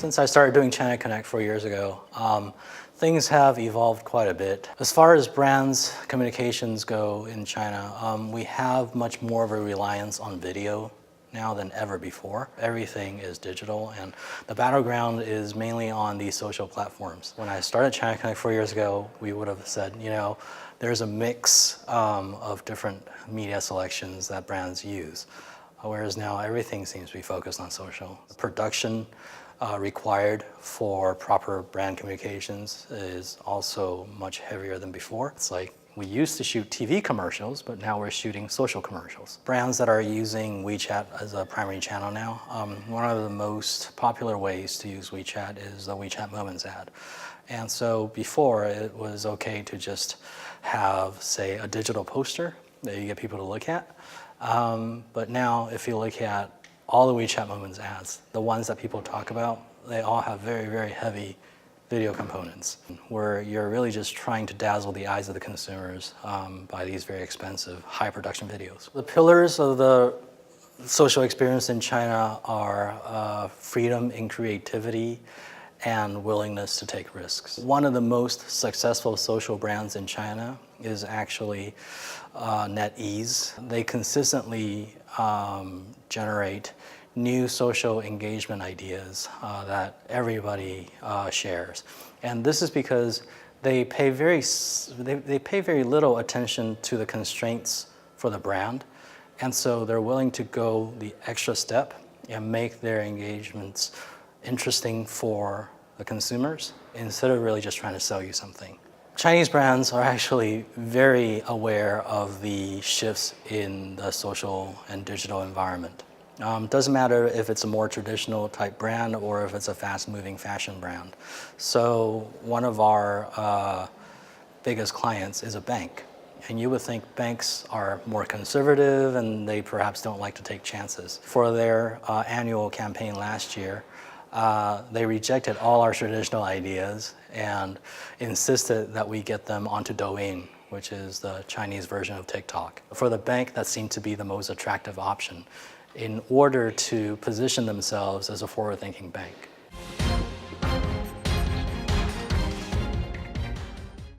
Since I started doing China Connect 4 years ago, things have evolved quite a bit. As far as brands communications go in China, we have much more of a reliance on video now than ever before. Everything is digital, and the battleground is mainly on these social platforms. When I started China Connect 4 years ago, we would have said, you know, there's a mix of different media selections that brands use. Whereas now everything seems to be focused on social. The production required for proper brand communications is also much heavier than before. It's like we used to shoot TV commercials, but now we're shooting social commercials. Brands that are using WeChat as a primary channel now, one of the most popular ways to use WeChat is the WeChat Moments ad. And so before, it was okay to just have, say, a digital poster that you get people to look at. But now, if you look at all the WeChat Moments ads, the ones that people talk about, they all have very, very heavy video components, where you're really just trying to dazzle the eyes of the consumers by these very expensive, high production videos. The pillars of the social experience in China are freedom in creativity and willingness to take risks. One of the most successful social brands in China is actually NetEase. They consistently generate new social engagement ideas that everybody shares. And this is because they pay very little attention to the constraints for the brand. And so they're willing to go the extra step and make their engagements interesting for the consumers instead of really just trying to sell you something. Chinese brands are actually very aware of the shifts in the social and digital environment. Doesn't matter if it's a more traditional type brand or if it's a fast-moving fashion brand. So one of our biggest clients is a bank. And you would think banks are more conservative and they perhaps don't like to take chances. For their annual campaign last year, they rejected all our traditional ideas and insisted that we get them onto Douyin, which is the Chinese version of TikTok. For the bank, that seemed to be the most attractive option in order to position themselves as a forward-thinking bank.